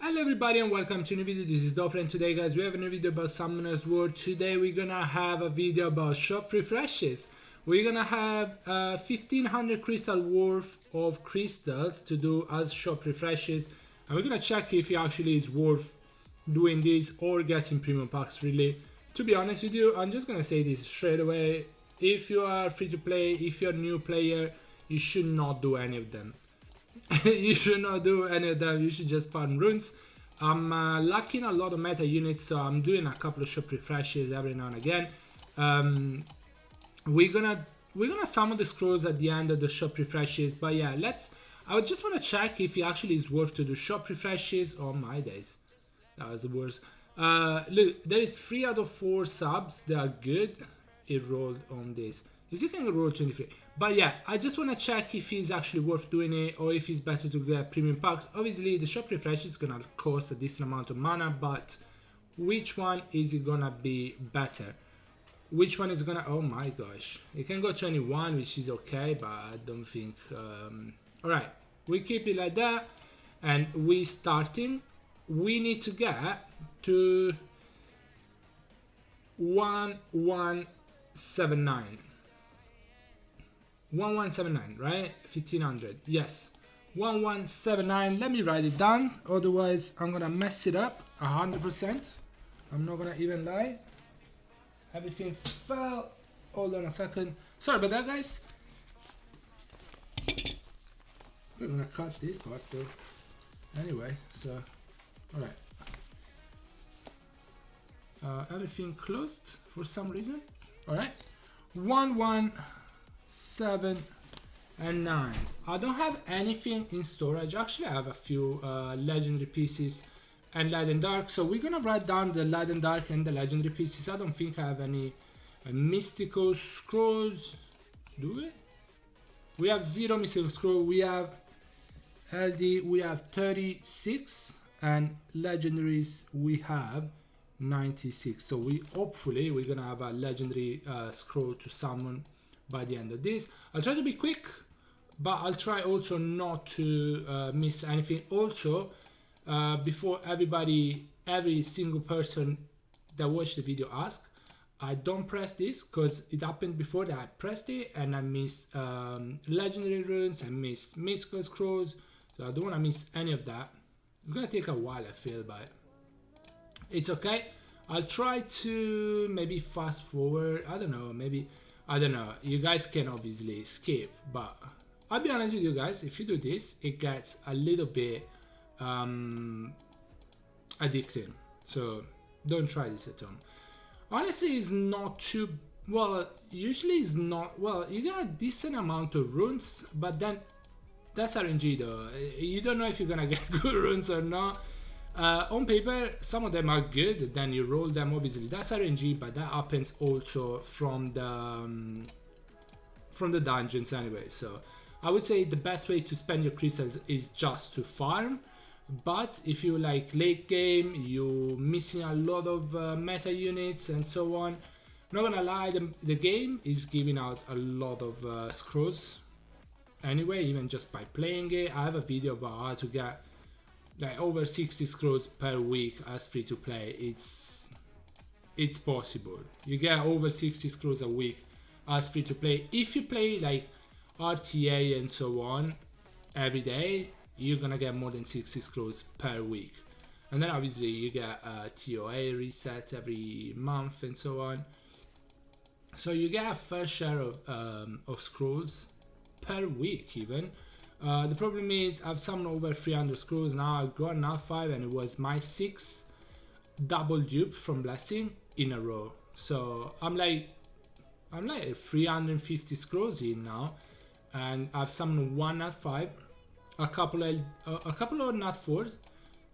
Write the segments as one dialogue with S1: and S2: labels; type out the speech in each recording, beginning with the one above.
S1: Hello everybody and welcome to a new video. This is Dofre and today guys we have a new video about Summoner's War. Today we're gonna have a video about shop refreshes. We're gonna have 1500 crystal worth of crystals to do as shop refreshes, and we're gonna check if it actually is worth doing this or getting premium packs. Really, to be honest with you, I'm just gonna say this straight away. If you are free to play, if you're a new player, you should not do any of them. You should not do any of them. You should just farm runes. I'm lacking a lot of meta units, so I'm doing a couple of shop refreshes every now and again. We're gonna summon the scrolls at the end of the shop refreshes, but yeah, I would just want to check if it actually is worth to do shop refreshes. Oh my days, that was the worst. Look, there is 3 out of 4 subs that are good. It rolled on this. Is it can roll 23? But yeah, I just want to check if it's actually worth doing it or if it's better to get premium packs. Obviously, the shop refresh is gonna cost a decent amount of mana, but which one is it gonna be better? Which one is gonna? Oh my gosh, it can go 21, which is okay, but I don't think. All right, we keep it like that, and we starting. We need to get to 1179. 1179, right? 1500, yes. 1179. Let me write it down, otherwise I'm gonna mess it up 100%. I'm not gonna even lie. Everything fell. Hold on a second. Sorry about that, guys. We're gonna cut this part though. Anyway, so alright. Everything closed for some reason. Alright. 7 and 9. I don't have anything in storage. Actually, I have a few legendary pieces and light and dark, so we're gonna write down the light and dark and the legendary pieces. I don't think I have any mystical scrolls. Do we? We have 0 mystical scroll. We have LD. We have 36, and legendaries we have 96. So hopefully we're gonna have a legendary scroll to summon by the end of this. I'll try to be quick, but I'll try also not to miss anything. Also, before every single person that watched the video ask, I don't press this because it happened before that I pressed it and I missed legendary runes, I missed mystical scrolls, so I don't want to miss any of that. It's gonna take a while, I feel, but it's okay. I'll try to maybe fast forward. I don't know, you guys can obviously skip, but I'll be honest with you guys, if you do this, it gets a little bit addicting, so don't try this at home. Honestly, it's not too well. Usually it's not well. You get a decent amount of runes, but then that's RNG though. You don't know if you're gonna get good runes or not. On paper, some of them are good, then you roll them, obviously that's RNG, but that happens also from the dungeons anyway. So I would say the best way to spend your crystals is just to farm, but if you like late game, you missing a lot of meta units and so on, not gonna lie, the game is giving out a lot of scrolls anyway, even just by playing it. I have a video about how to get like over 60 scrolls per week as free to play. It's possible. You get over 60 scrolls a week as free to play. If you play like RTA and so on every day, you're gonna get more than 60 scrolls per week. And then obviously you get a TOA reset every month and so on. So you get a fair share of scrolls per week even. The problem is I've summoned over 300 scrolls now. I've got now 5 and it was my 6th double dupe from Blessing in a row. So I'm like 350 scrolls in now, and I've summoned 1 nat 5, a couple of nat 4s,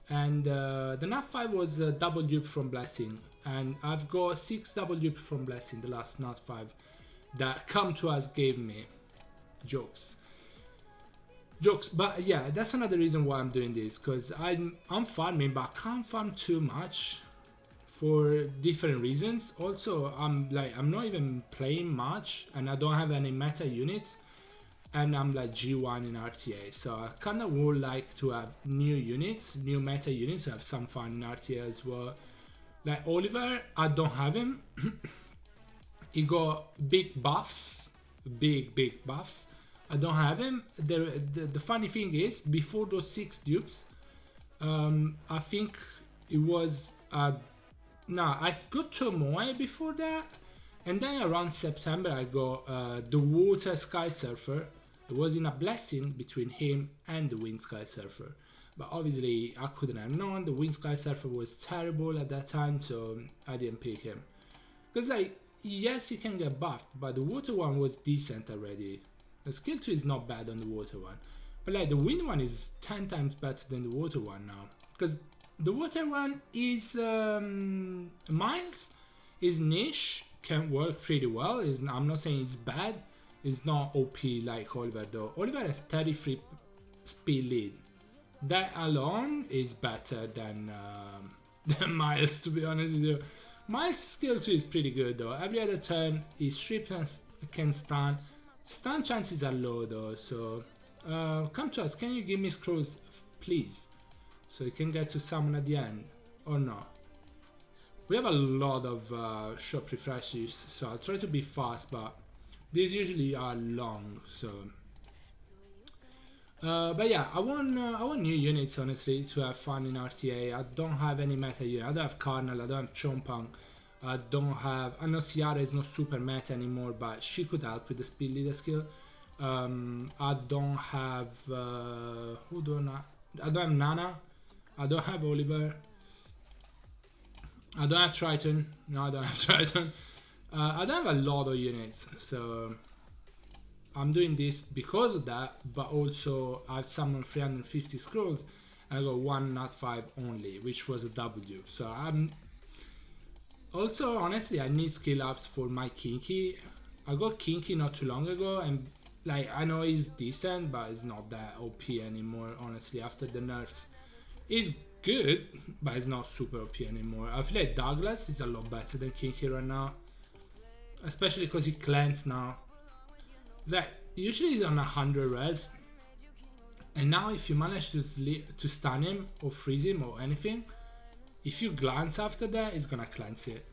S1: and the nat 5 was a double dupe from Blessing, and I've got 6 double dupe from Blessing, the last nat 5 that Come To Us gave me. Jokes, but yeah, that's another reason why I'm doing this, because I'm farming, but I can't farm too much for different reasons. Also, I'm not even playing much and I don't have any meta units, and I'm like G1 in RTA, so I kind of would like to have new units, new meta units, to have some fun in RTA as well. Like Oliver, I don't have him. He got big buffs, big buffs. I don't have him. The funny thing is, before those 6 dupes, I think it was no, I got Tomoe before that, and then around September I got the Water Sky Surfer. It was in a blessing between him and the Wind Sky Surfer, but obviously I couldn't have known. The Wind Sky Surfer was terrible at that time, so I didn't pick him. Because like, yes, he can get buffed, but the Water one was decent already. The skill 2 is not bad on the Water one, but like the Wind one is 10 times better than the Water one now. Because the Water one is Miles, is niche, can work pretty well. I'm not saying it's bad. It's not OP like Oliver though. Oliver has 33 speed lead. That alone is better than Miles, to be honest with you. Miles' skill 2 is pretty good though. Every other turn he strips and can stun. Stun chances are low though, so come to us. Can you give me scrolls, please? So you can get to summon at the end, or not. We have a lot of shop refreshes, so I'll try to be fast, but these usually are long, so... but yeah, I want new units, honestly, to have fun in RTA. I don't have any meta unit. I don't have Carnal, I don't have Chompang. I don't have... I know Ciara is not super meta anymore, but she could help with the speed leader skill. I don't have... who don't I don't have Nana. I don't have Oliver. I don't have Triton. No, I don't have Triton. I don't have a lot of units, so I'm doing this because of that, but also I've summoned 350 scrolls and I got 1 not 5 only, which was a W. So I'm also, honestly, I need skill ups for my Kinky. I got Kinky not too long ago, and like, I know he's decent, but it's not that OP anymore, honestly, after the nerfs. He's good, but it's not super OP anymore. I feel like Douglas is a lot better than Kinky right now, especially because he cleansed now. Like, usually he's on 100 res, and now if you manage to stun him or freeze him or anything, if you glance after that, it's gonna cleanse it.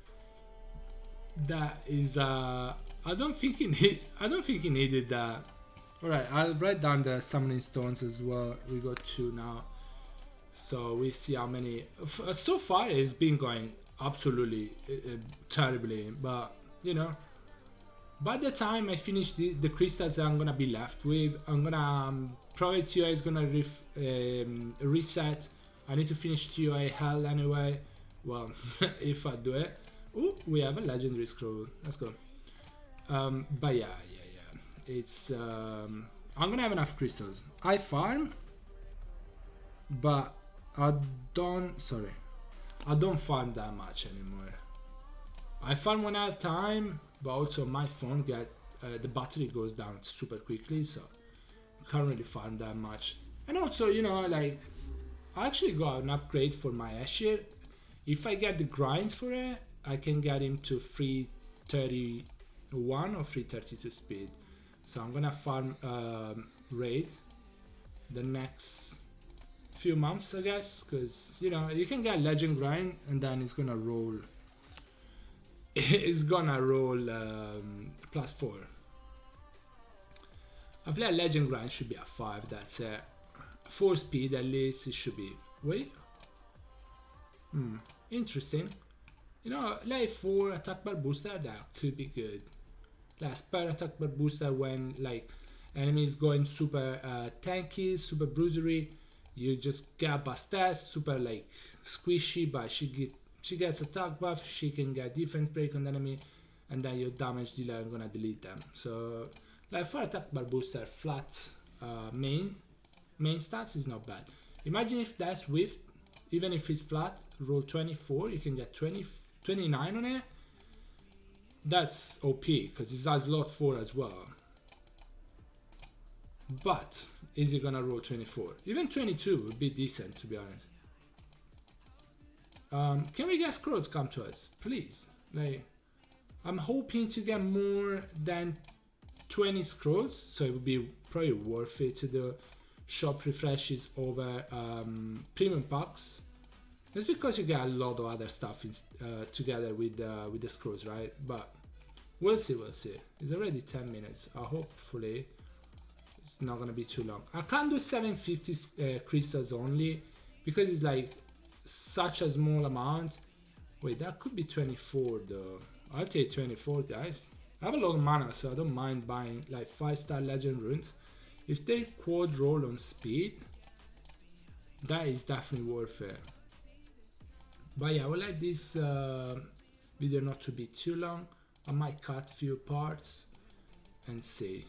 S1: That is I don't think he needed that. Alright, I'll write down the summoning stones as well. We got 2 now, so we see how many. So far it's been going absolutely terribly, but you know, by the time I finish the crystals that I'm gonna be left with, I'm gonna probably TOA is gonna reset. I need to finish TOA hell anyway. Well, if I do it. Oh, we have a legendary scroll. Let's go. But yeah. It's I'm gonna have enough crystals. I farm, but I don't farm that much anymore. I farm when I have time, but also my phone the battery goes down super quickly, so I can't really farm that much. And also, you know, like, I actually got an upgrade for my Ashir. If I get the grinds for it, I can get him to 331 or 332 speed. So I'm gonna farm raid the next few months, I guess, because you know, you can get legend grind and then it's gonna roll. It's gonna roll +4. I feel like legend grind should be a 5. That's it. 4 speed at least it should be. Wait. Interesting. You know, like 4 attack bar booster, that could be good. Like spare attack bar booster when like enemies going super tanky, super bruisery, you just get buff stats, super like squishy, but she gets attack buff, she can get defense break on the enemy, and then your damage dealer are gonna delete them. So like for attack bar booster, flat main stats is not bad. Imagine if that's with, even if it's flat, roll 24, you can get 29 on it. That's OP because it does lot 4 as well. But is it gonna roll 24? Even 22 would be decent, to be honest. Can we get scrolls come to us, please? Like, I'm hoping to get more than 20 scrolls, so it would be probably worth it to do shop refreshes over premium packs. Just because you get a lot of other stuff together with the scrolls, right? But we'll see, we'll see. It's already 10 minutes. Hopefully it's not gonna be too long. I can't do 750 crystals only because it's like such a small amount. Wait, that could be 24 though. I'll take 24, guys. I have a lot of mana, so I don't mind buying like 5-star legend runes. If they quad roll on speed, that is definitely worth it. But yeah, I would like this video not to be too long. I might cut a few parts and see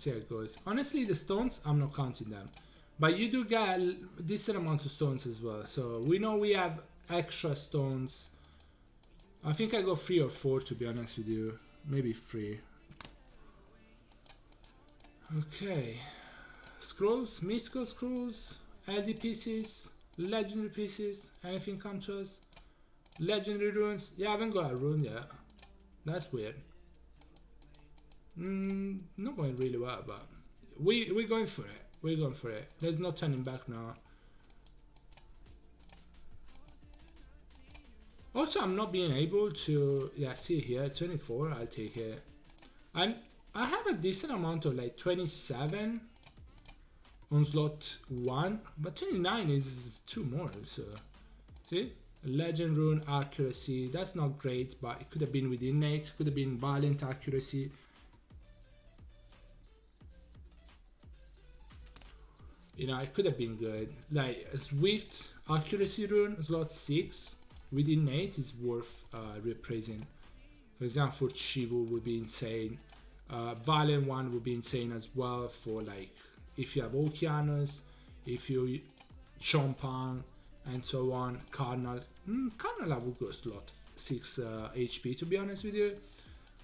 S1: how it goes. Honestly, the stones, I'm not counting them. But you do get a decent amount of stones as well. So we know we have extra stones. I think I got 3 or 4 to be honest with you. Maybe 3. Okay. Scrolls, mystical scrolls, LD pieces, legendary pieces. Anything come to us? Legendary runes. Yeah, I haven't got a rune yet. That's weird. Not going really well, but we're going for it. We're going for it. There's no turning back now. Also, I'm not being able to, yeah, see here, 24, I'll take it. And I have a decent amount of like 27 on slot 1, but 29 is 2 more, so, see? Legend rune accuracy, that's not great, but it could have been with innate, could have been violent accuracy. You know, it could have been good. Like a swift accuracy rune, slot 6. With innate is worth reappraising. For example, for Chivu would be insane. Valiant one would be insane as well for like if you have Okeanos, if you Chompan and so on. Cardinal, Cardinal I would go slot 6 HP to be honest with you,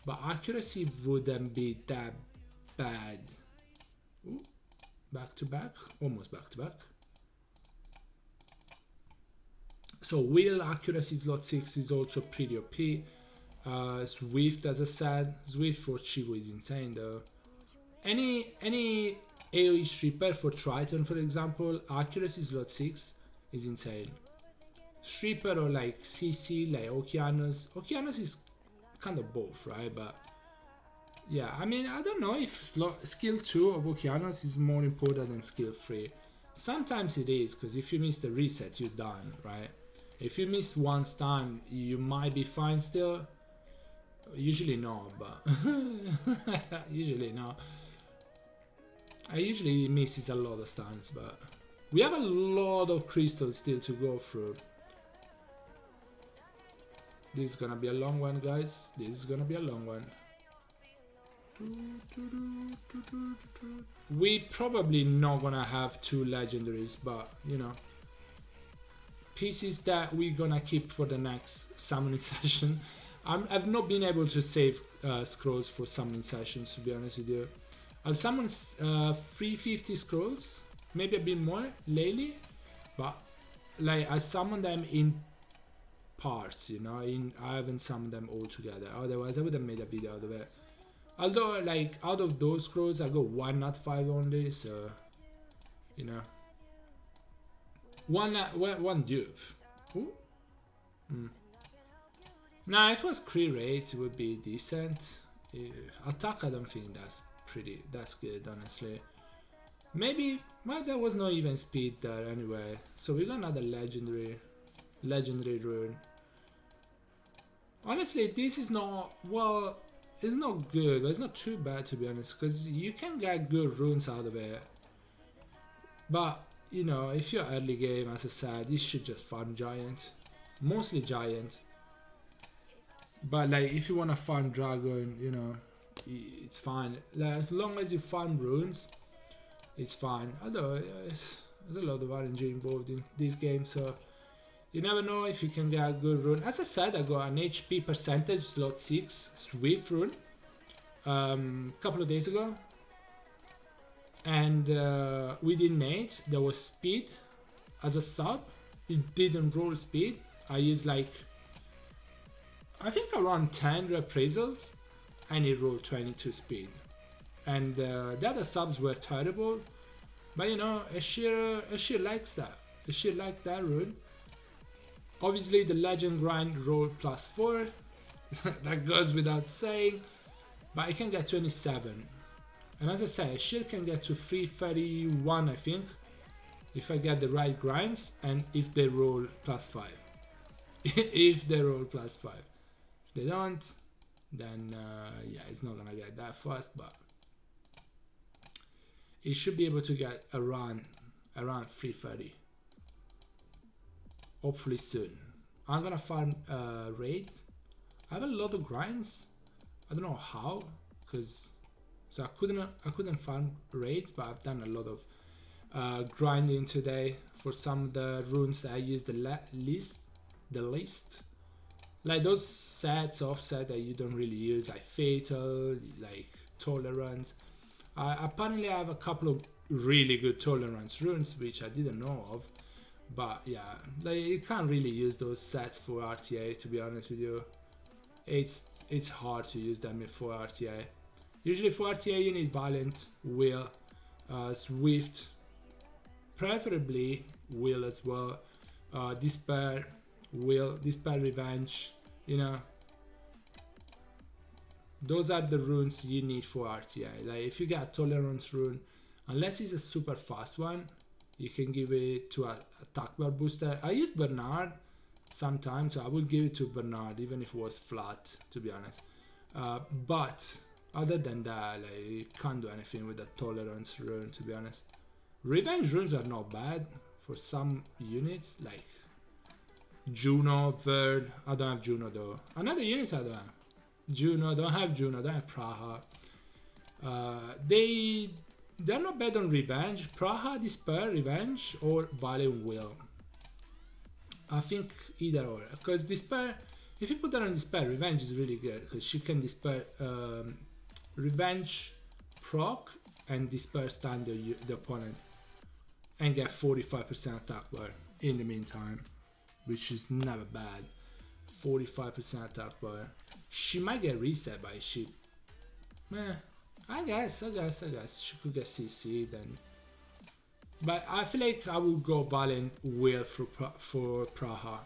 S1: but accuracy wouldn't be that bad. Ooh, back to back, almost back to back. So wheel accuracy slot 6 is also pretty OP. Swift, as I said, Swift for Chivo is insane though. Any AoE stripper for Triton, for example, accuracy slot 6 is insane. Stripper or like CC, like Okeanos. Okeanos is kind of both, right? But yeah, I mean, I don't know if skill 2 of Okeanos is more important than skill 3. Sometimes it is, because if you miss the reset, you're done, right? If you miss one stun, you might be fine still. Usually no, but usually no. I usually misses a lot of stuns, but we have a lot of crystals still to go through. This is gonna be a long one, guys. This is gonna be a long one. We probably not gonna have 2 legendaries, but you know, pieces that we're gonna keep for the next summoning session. I've not been able to save scrolls for summoning sessions, to be honest with you. I've summoned 350 scrolls, maybe a bit more lately, but like I summoned them in parts, you know. I haven't summoned them all together. Otherwise, I would have made a video out of it. Although, like out of those scrolls, I got 1 not 5 only, so you know. One dupe. Ooh. Nah, if it was crit rate, it would be decent. Attack, I don't think that's good, honestly. Maybe, well, there was no even speed there anyway. So we got another legendary rune. Honestly, this is not, well, it's not good, but it's not too bad to be honest, because you can get good runes out of it. But you know, if you're early game, as I said, you should just farm giant, mostly giant. But like, if you want to farm dragon, you know, it's fine. Like, as long as you farm runes, it's fine. Although there's a lot of RNG involved in this game, so you never know if you can get a good rune. As I said, I got an HP percentage slot 6 Swift rune couple of days ago. And with innate there was speed as a sub. It didn't roll speed. I used like, I think around 10 reappraisals and it rolled 22 speed. and the other subs were terrible. But you know, Ashir likes that. Ashir likes that rune. Obviously, the legend grind roll +4. That goes without saying. But I can get 27. And as I say, Ashir can get to 331, I think, if I get the right grinds and if they roll +5. If they roll +5. If they don't, then yeah, it's not gonna get that fast, but it should be able to get around 330. Hopefully soon. I'm gonna farm raid. I have a lot of grinds. I don't know how, because so I couldn't farm raids, but I've done a lot of grinding today for some of the runes that I use the least. Like those sets, offset that you don't really use, like Fatal, like Tolerance. Apparently I have a couple of really good Tolerance runes, which I didn't know of. But yeah, like you can't really use those sets for RTA, to be honest with you. It's hard to use them for RTA. Usually for RTA you need Valiant, Will, Swift, preferably Will as well, Despair, Will, Despair, Revenge, you know. Those are the runes you need for RTA. Like if you get a Tolerance rune, unless it's a super fast one, you can give it to a attack bar booster. I use Bernard sometimes, so I would give it to Bernard even if it was flat, to be honest. But other than that, like, you can't do anything with the Tolerance rune, to be honest. Revenge runes are not bad for some units, like Juno, Verd. I don't have Juno though. Another unit I don't have. Juno, don't have Juno, don't have Praha. They're not bad on Revenge. Praha, Despair, Revenge, or Valiant Will. I think either or. Because Despair, if you put her on Despair, Revenge is really good. Because she can Despair, Revenge proc and Despair stun the opponent. And get 45% attack bar in the meantime. Which is never bad. 45% attack bar. She might get reset by she. Meh. I guess she could get CC then. But I feel like I would go Valiant Will for Praha.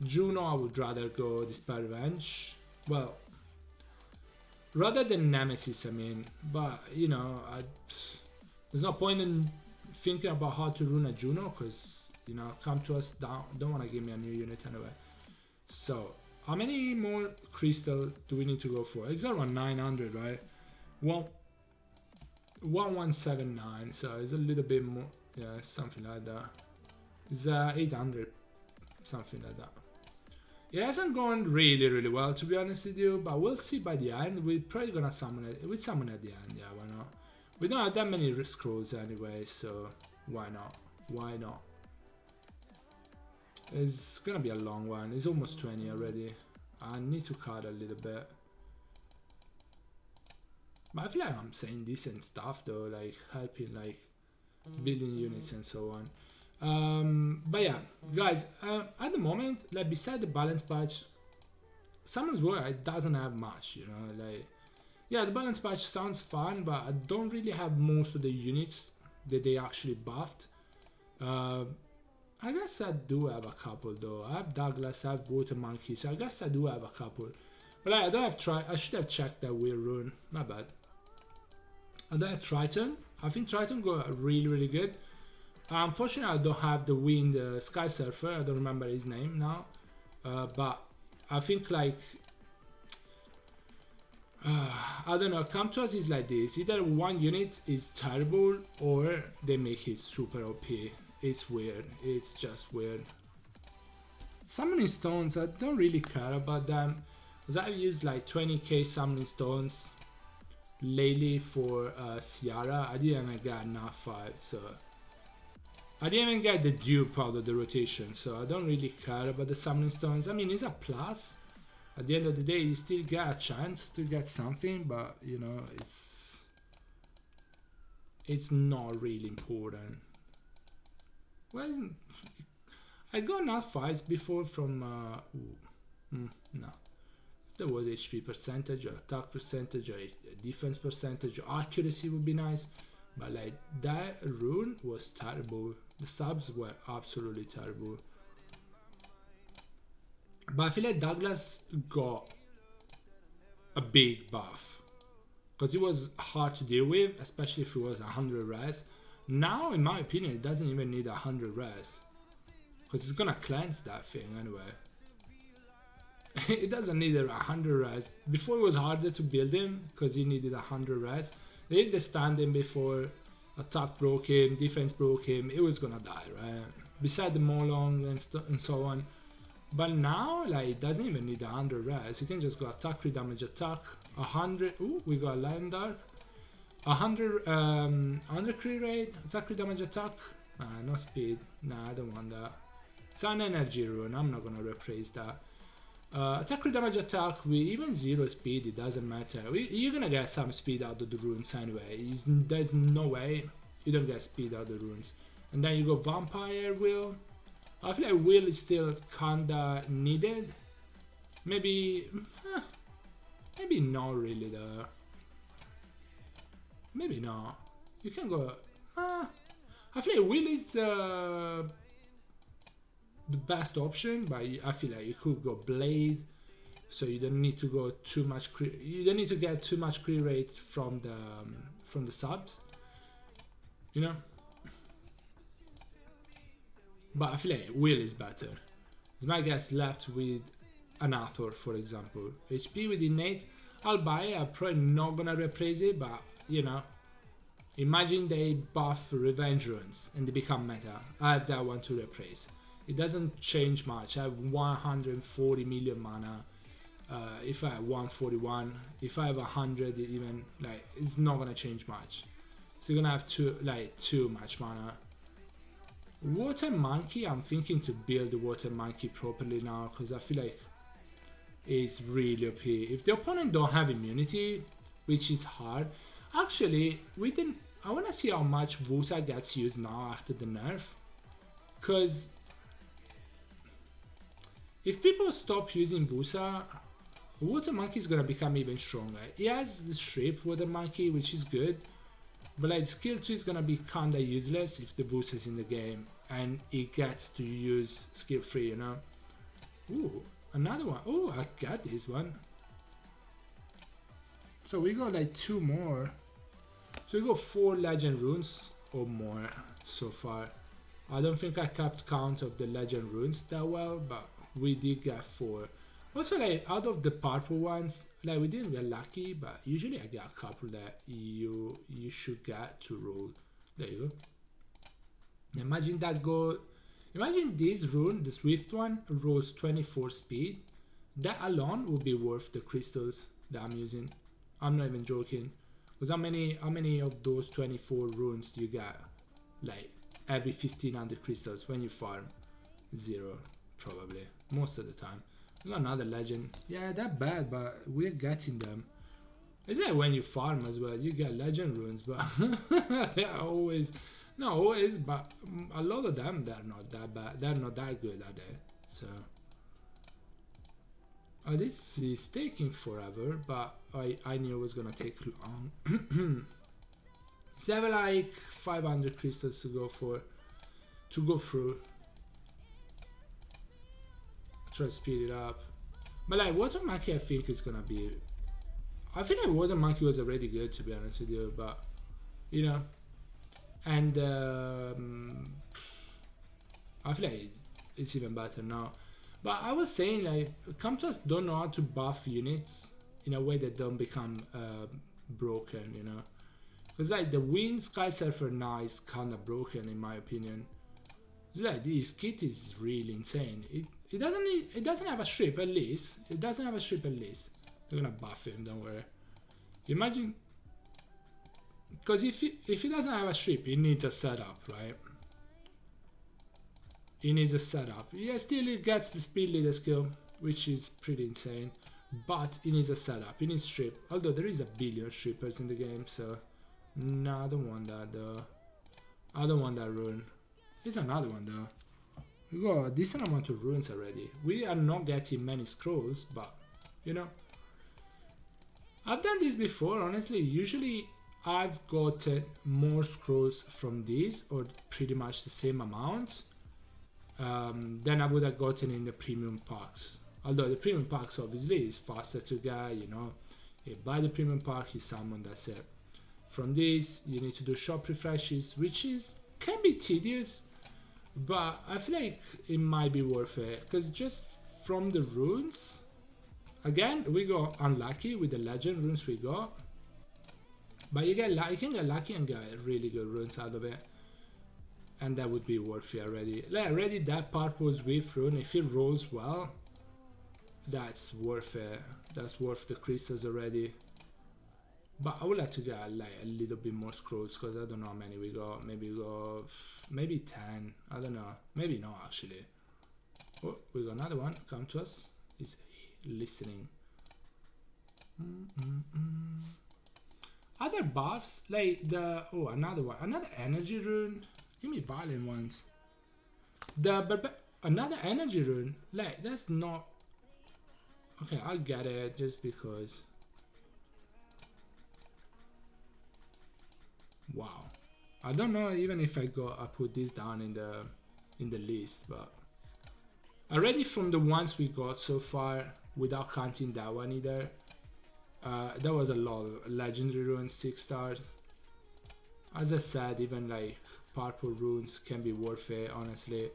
S1: Juno, I would rather go Despair Revenge. Well, rather than Nemesis, I mean. But, you know, there's no point in thinking about how to rune a Juno, because, you know, come to us, don't want to give me a new unit anyway. So, how many more crystal do we need to go for? It's around 900, right? Well, 1179, so it's a little bit more, yeah, something like that. It's 800, something like that. It hasn't gone really well, to be honest with you, but we'll see by the end. We're probably gonna summon it. We summon at the end, yeah, why not? We don't have that many scrolls anyway, so why not? Why not? It's gonna be a long one. It's almost 20 already. I need to cut a little bit. But I feel like I'm saying decent stuff though, like helping, like building units and so on. But yeah, guys, at the moment, like beside the balance patch, Summon's War, it doesn't have much, you know, like, yeah, the balance patch sounds fun, but I don't really have most of the units that they actually buffed. I guess I do have a couple though. I have Douglas, I have Water Monkey, so I guess I do have a couple. But I don't have I should have checked that Will rune, not bad. I don't have Triton. I think Triton go really good. Unfortunately, I don't have the Wind Sky Surfer. I don't remember his name now. But I think like I don't know. Come to us is like this. Either one unit is terrible or they make it super OP. It's weird. It's just weird. Summoning Stones, I don't really care about them. Because I've used like 20k Summoning Stones lately for Ciara. I didn't even get enough 5, so I didn't even get the dupe out of the rotation, so I don't really care about the Summoning Stones. I mean, it's a plus. At the end of the day, you still get a chance to get something, but you know, it's not really important. Well, I got enough fights before from no. there was HP percentage or attack percentage or a defense percentage or accuracy would be nice. But like that rune was terrible. The subs were absolutely terrible. But I feel like Douglas got a big buff because it was hard to deal with, especially if it was 100 res. Now, in my opinion, it doesn't even need 100 res because it's gonna cleanse that thing anyway. It doesn't need 100 res. Before it was harder to build him because he needed 100 res. They did the standing before, attack broke him, defense broke him, it was gonna die, right? Beside the Molong and so on. But now, like, it doesn't even need 100 res. You can just go attack, crit damage, attack, 100. Ooh, we got a Lion Dark. 100 crit rate, attack, crit damage, attack. No speed. Nah, I don't want that. It's an energy rune. I'm not gonna replace that. Attack, crit damage, attack. With even 0 speed, it doesn't matter. You're gonna get some speed out of the runes anyway. There's no way you don't get speed out of the runes. And then you go Vampire Will. I feel like Will is still kinda needed. Maybe not really though. Maybe not. You can go. I feel like Will is the best option, but I feel like you could go Blade, so you don't need to go too much. You don't need to get too much crit rate from the subs. You know. But I feel like Will is better. As my guess left with an Hathor, for example. HP with innate, I'll buy it. I'm probably not gonna replace it, but you know, imagine they buff Revenge Runes and they become meta. I have that one to replace. It doesn't change much. I have 140 million mana. If I have 141, if I have 100, even like it's not gonna change much. So you're gonna have too much mana. Water Monkey, I'm thinking to build the Water Monkey properly now because I feel like it's really OP. If the opponent don't have immunity, which is hard, actually, I want to see how much Vusa gets used now after the nerf, because if people stop using Vusa, Water Monkey is gonna become even stronger. He has the Strip Water Monkey, which is good. But like skill 2 is gonna be kinda useless if the boost is in the game and it gets to use skill 3, you know. Ooh, another one. Oh, I got this one. So we got like 2 more. So we got 4 legend runes or more so far. I don't think I kept count of the legend runes that well, but we did get 4. Also, like out of the purple ones, like we didn't get lucky, but usually I get a couple that you should get to roll. There you go. Imagine that imagine this rune, the Swift one, rolls 24 speed. That alone would be worth the crystals that I'm using. I'm not even joking. Because how many of those 24 runes do you get? Like every 1500 crystals when you farm? 0, probably, most of the time. We got another legend. Yeah, that bad, but we're getting them. It's like when you farm as well, you get legend runes, but they're always, not always, but a lot of them, they're not that bad. They're not that good, are they? So, this is taking forever, but I knew it was gonna take long. So I have like 500 crystals to go through. Try to speed it up, but like Water Monkey I think is gonna be, I feel like Water Monkey was already good, to be honest with you, but you know, and I feel like it's even better now. But I was saying, like, Kamtas don't know how to buff units in a way that don't become broken, you know, because like the Wind Sky Surfer now is kind of broken in my opinion. It's like this kit is really insane. It doesn't have a strip at least. It doesn't have a strip at least. They're gonna buff him, don't worry. Imagine, because if he doesn't have a strip, he needs a setup, right? He needs a setup. Yeah, still he gets the speed leader skill, which is pretty insane. But he needs a setup. He needs strip. Although there is a billion strippers in the game, so no, I don't want that though. I don't want that rune. Here's another one though. We got a decent amount of runes already. We are not getting many scrolls, but you know, I've done this before, honestly. Usually I've gotten more scrolls from these, or pretty much the same amount, than I would have gotten in the premium packs. Although the premium packs obviously is faster to get, you know. You buy the premium pack, you summon, that's it. From this, you need to do shop refreshes, which can be tedious, but I feel like it might be worth it, because just from the runes, again, we got unlucky with the legend runes we got, but you can get lucky and get really good runes out of it, and that would be worth it already. Like already that purple Swift rune, if it rolls well, that's worth it. That's worth the crystals already. But I would like to get like a little bit more scrolls, because I don't know how many we got. Maybe we got maybe 10. I don't know. Maybe no actually. Oh, we got another one. Come to us. He's listening. Other buffs like the another one, another energy rune. Give me violent ones. Another energy rune. Like that's not okay. I'll get it just because. Wow, I don't know even if I put this down in the list, but already from the ones we got so far, without counting that one either, there was a lot of legendary runes, 6 stars. As I said, even like purple runes can be worth it, honestly.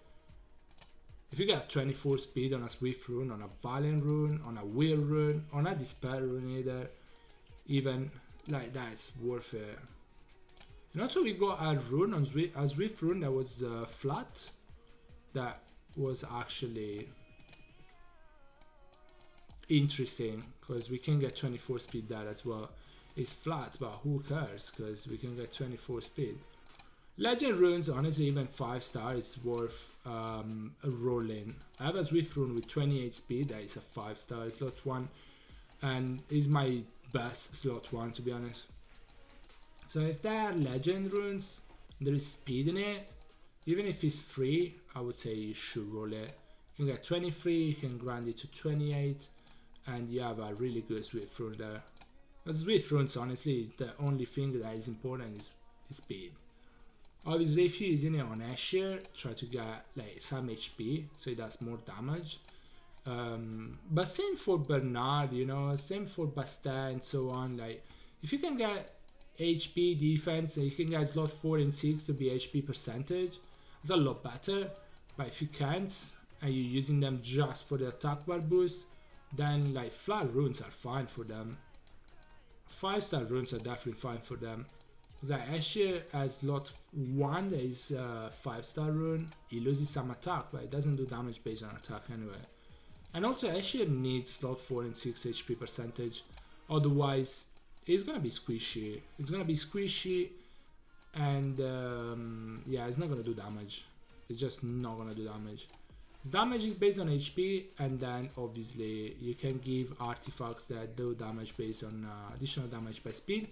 S1: If you get 24 speed on a Swift rune, on a Valiant rune, on a Will rune, on a Despair rune either, even like that's worth it. And also we got a rune on Swift rune that was flat, that was actually interesting, because we can get 24 speed there as well. It's flat, but who cares, because we can get 24 speed. Legend runes, honestly, even 5 star is worth rolling. I have a Swift rune with 28 speed, that is a 5 star slot 1, and is my best slot 1 to be honest. So if there are legend runes, there is speed in it, even if it's free, I would say you should roll it. You can get 23, you can grind it to 28, and you have a really good Swift rune there. But Swift runes, honestly, the only thing that is important is speed. Obviously, if you're using it on Asher, try to get like some HP, so it does more damage. But same for Bernard, you know, same for Bastet and so on. Like, if you can get HP defense, and you can get slot 4 and 6 to be HP percentage, it's a lot better. But if you can't, and you're using them just for the attack bar boost, then like flat runes are fine for them. 5 star runes are definitely fine for them. The Asher has slot 1 that is 5 star rune. He loses some attack, but it doesn't do damage based on attack anyway. And also Asher needs slot 4 and 6 HP percentage, otherwise it's gonna be squishy. It's gonna be squishy, and yeah, it's not gonna do damage. It's just not gonna do damage. Damage is based on HP, and then obviously you can give artifacts that do damage based on additional damage by speed.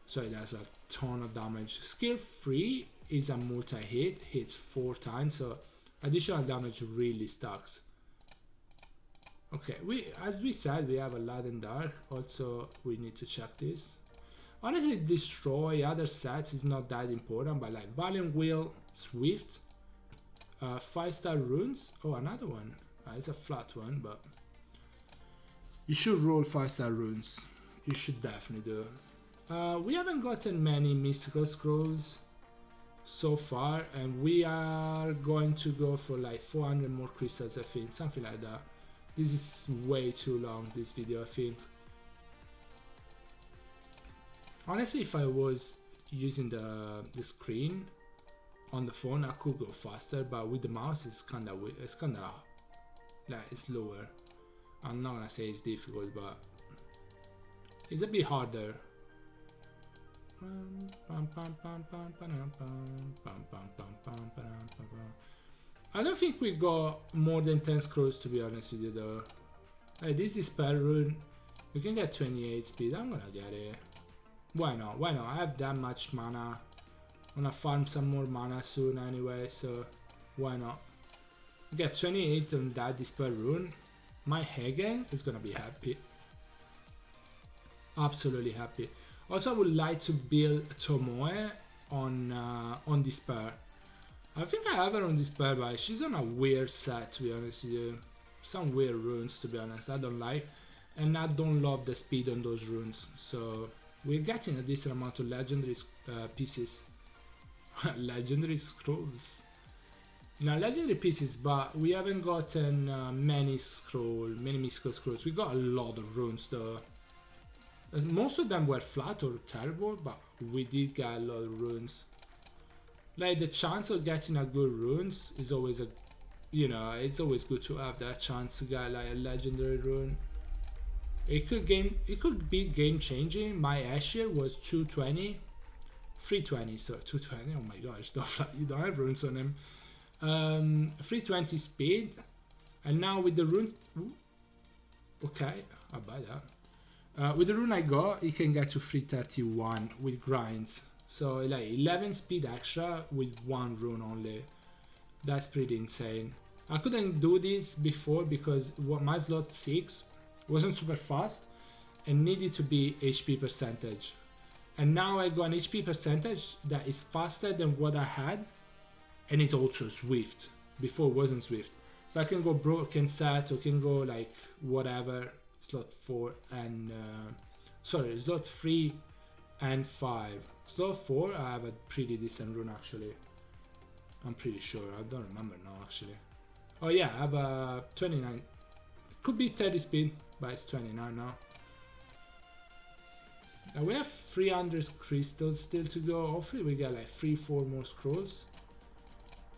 S1: So it does a ton of damage. Skill 3 is a multi-hit, hits 4 times, so additional damage really stacks. Okay, as we said, we have a Light and Dark. Also, we need to check this. Honestly, destroy other sets is not that important, but like Valiant Will, Swift, 5 star runes. Oh, another one. It's a flat one, but you should roll 5 star runes. You should definitely do. We haven't gotten many mystical scrolls so far, and we are going to go for like 400 more crystals, I think, something like that. This is way too long, this video, I think. Honestly, if I was using the screen on the phone, I could go faster, but with the mouse it's kinda like it's slower. I'm not gonna say it's difficult, but it's a bit harder. I don't think we got more than 10 scrolls, to be honest with you though. Hey, this Despair rune, we can get 28 speed. I'm gonna get it. Why not? Why not? I have that much mana. I'm gonna farm some more mana soon anyway, so why not? Get 28 on that Despair rune. My Hagen is gonna be happy. Absolutely happy. Also, I would like to build Tomoe on Despair. I think I have her on Despair, but she's on a weird set, to be honest with you. Some weird runes, to be honest, I don't like. And I don't love the speed on those runes. So we're getting a decent amount of legendary pieces. Legendary scrolls. Now, legendary pieces, but we haven't gotten many mystical scrolls. We got a lot of runes though. Most of them were flat or terrible, but we did get a lot of runes. Like, the chance of getting a good runes is always a, you know, it's always good to have that chance to get like a legendary rune. It could be game changing. My Asher was 220, 320, so 220. Oh my gosh, you don't have runes on him. 320 speed, and now with the runes, okay, I'll buy that. With the rune I got, it can get to 331 with grinds. So like 11 speed extra with one rune only. That's pretty insane. I couldn't do this before because my slot 6 wasn't super fast and needed to be HP percentage. And now I got an HP percentage that is faster than what I had, and it's also swift. Before it wasn't swift. So I can go broken set, or can go like whatever, slot 4 and sorry, slot 3 and 5. Slot 4 I have a pretty decent rune actually. I'm pretty sure, I don't remember now actually. Oh yeah, I have a 29. Could be 30 speed, but it's 29 now. Now we have 300 crystals still to go. Hopefully we get like 3-4 more scrolls.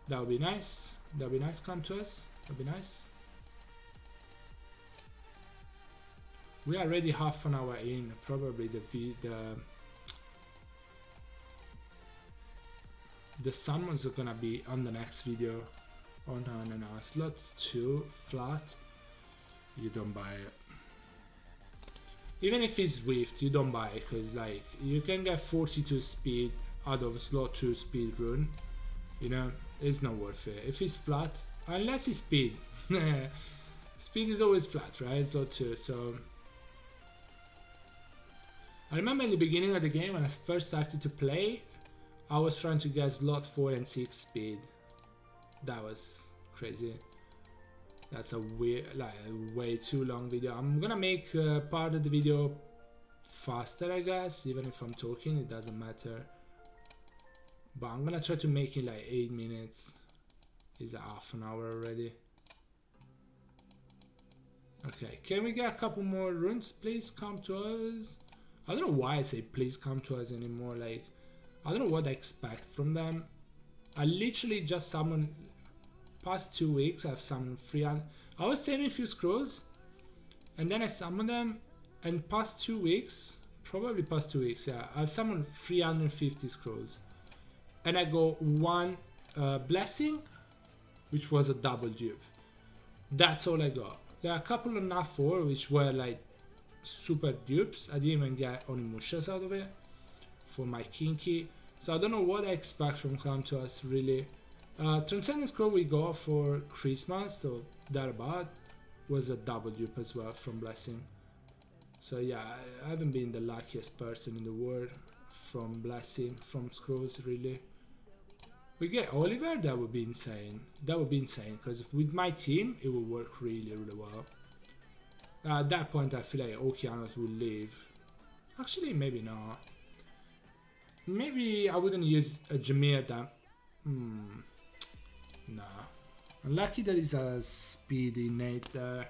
S1: That would be nice. That would be nice, come to us. That would be nice. We are already half an hour in. Probably the summons are gonna be on the next video. Oh no. Slot 2 flat. You don't buy it. Even if it's swift, you don't buy it, because like you can get 42 speed out of slot 2 speed rune. You know, it's not worth it. If it's flat, unless it's speed. Speed is always flat, right? Slot 2, so I remember in the beginning of the game when I first started to play, I was trying to get slot 4 and 6 speed. That was crazy. That's a weird, like a way too long video. I'm gonna make part of the video faster, I guess. Even if I'm talking, it doesn't matter. But I'm gonna try to make it like 8 minutes. It's half an hour already. Okay, can we get a couple more runes? Please come to us. I don't know why I say please come to us anymore. Like, I don't know what I expect from them. I literally just summoned, past 2 weeks I've summoned 300. I was saving a few scrolls and then I summoned them, and past 2 weeks, probably past 2 weeks, yeah, I've summoned 350 scrolls. And I go one blessing, which was a double dupe. That's all I got. There are a couple of NAF 4 which were like super dupes. I didn't even get Onimushas out of it for my Kinky. So I don't know what I expect from Come to Us really. Transcendent Scroll we got for Christmas, so thereabout, was a double dupe as well from Blessing. So yeah, I haven't been the luckiest person in the world from Blessing, from Scrolls really. We get Oliver, that would be insane. That would be insane, because with my team, it would work really, really well. At that point, I feel like Okeanos will leave. Actually, maybe not. Maybe I wouldn't use a Jameer that... Nah. Unlucky there is a speed innate there.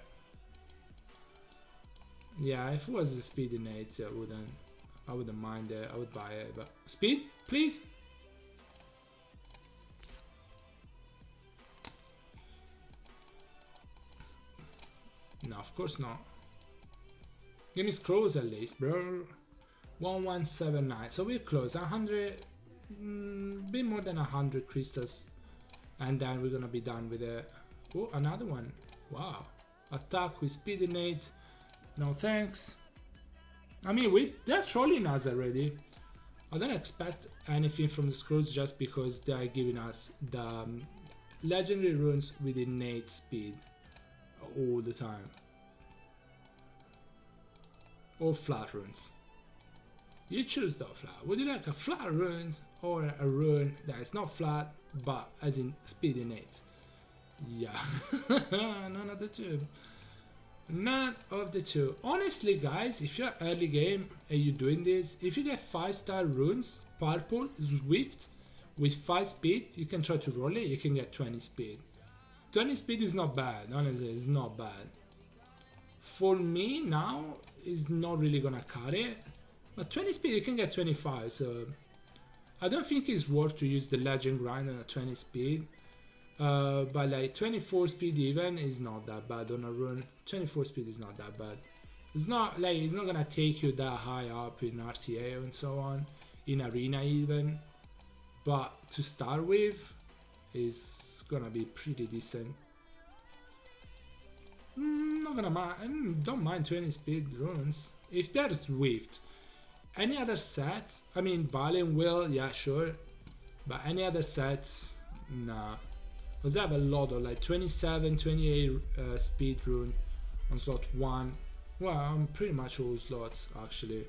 S1: Yeah, if it was a speed innate, I wouldn't mind it. I would buy it, but... Speed, please? No, of course not. Give me scrolls at least, bro. 1179. So we're close. 100, bit more than 100 crystals, and then we're gonna be done with it. Oh, another one. Wow. Attack with speed innate. No thanks. I mean, they're trolling us already. I don't expect anything from the scrolls just because they are giving us the legendary runes with innate speed all the time. Or flat runes. You choose the flat. Would you like a flat rune or a rune that is not flat but as in speed innate? Yeah, none of the two. None of the two. Honestly, guys, if you're early game and you're doing this, if you get 5-star runes, purple, swift, with 5 speed, you can try to roll it, you can get 20 speed. 20 speed is not bad, honestly, it's not bad. For me now, it's not really gonna cut it. But 20 speed, you can get 25, so I don't think it's worth to use the legend grind on a 20 speed. But like 24 speed even is not that bad on a rune. 24 speed is not that bad. It's not gonna take you that high up in RTA and so on, in arena even. But to start with, is gonna be pretty decent. Not gonna mind. Don't mind 20 speed runes if they're swift. Any other set, I mean Valen will, yeah sure, but any other set, nah. Because I have a lot of like 27, 28 speed rune on slot 1. Well, on pretty much all slots actually.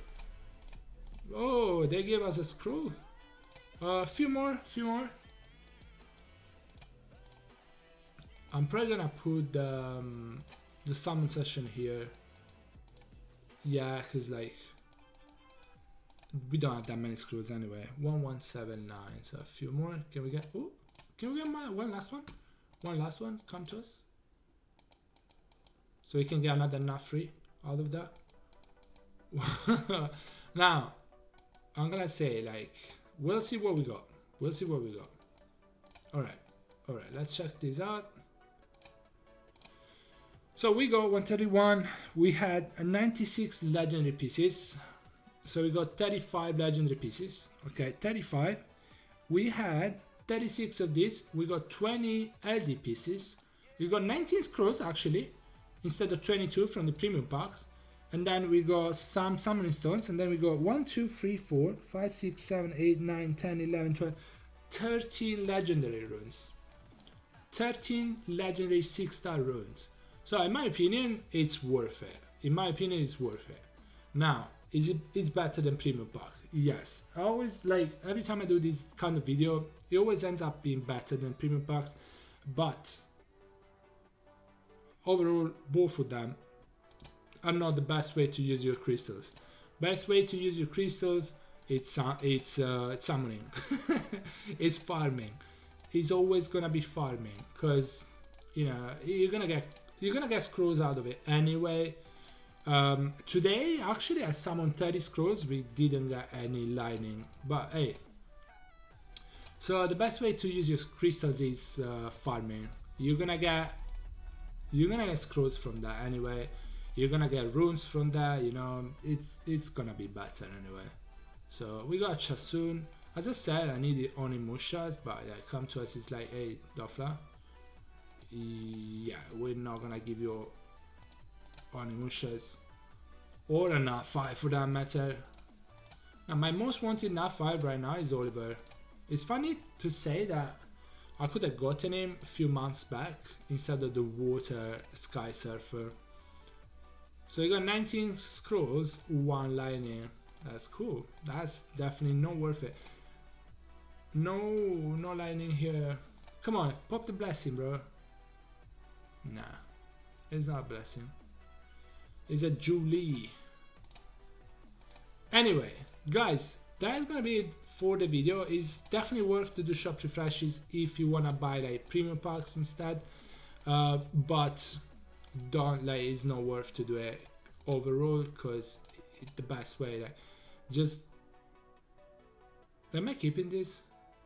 S1: Oh, they gave us a scroll. Few more. I'm probably gonna put the summon session here. Yeah, cause like we don't have that many scrolls anyway. 1179. So a few more. Can we get? Oh, can we get one last one? One last one. Come to us. So we can get another nut free out of that. Now, I'm gonna say like we'll see what we got. We'll see what we got. All right. Let's check this out. So we got 131. We had 96 legendary pieces. So we got 35 legendary pieces. Okay, 35. We had 36 of these. We got 20 LD pieces. We got 19 scrolls actually, instead of 22 from the premium packs. And then we got some summoning stones. And then we got 1, 2, 3, 4, 5, 6, 7, 8, 9, 10, 11, 12, 13 legendary runes. 13 legendary 6-star runes. So in my opinion, it's worth it. In my opinion, it's worth it. Now, it's better than premium pack. Yes, I always like every time I do this kind of video, it always ends up being better than premium packs. But overall, both of them are not the best way to use your crystals. Best way to use your crystals, it's summoning. It's farming. It's always gonna be farming because you know you're gonna get scrolls out of it anyway. Today actually I summoned 30 scrolls. We didn't get any lightning, but hey. So the best way to use your crystals is farming. You're gonna get scrolls from that anyway. You're gonna get runes from that. You know, it's gonna be better anyway. So we got Chasun. As I said, I needed Onimushas, but yeah, come to us, it's like, hey, Dofla, yeah, we're not gonna give you Onimushas or a Nat 5 for that matter. Now, my most wanted Nat 5 right now is Oliver. It's funny to say that I could have gotten him a few months back instead of the Water Sky Surfer. So you got 19 scrolls, 1 lightning. That's cool. That's definitely not worth it. No lightning here. Come on, pop the blessing, bro. Nah, it's not a blessing. It's a Julie. Anyway, guys, that is gonna be it for the video. It's definitely worth to do shop refreshes if you wanna buy like premium packs instead. But don't like, it's not worth to do it overall because it's the best way. Like, just am I keeping this?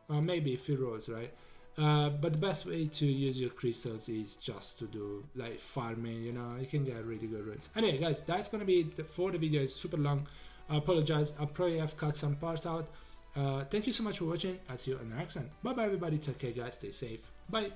S1: Maybe a few rolls, right? But the best way to use your crystals is just to do like farming, you know, you can get really good runes. Anyway guys, that's gonna be it for the video. It's super long. I apologize, I probably have cut some part out. Thank you so much for watching. I'll see you in the next one. Bye bye everybody, take care guys, stay safe, bye.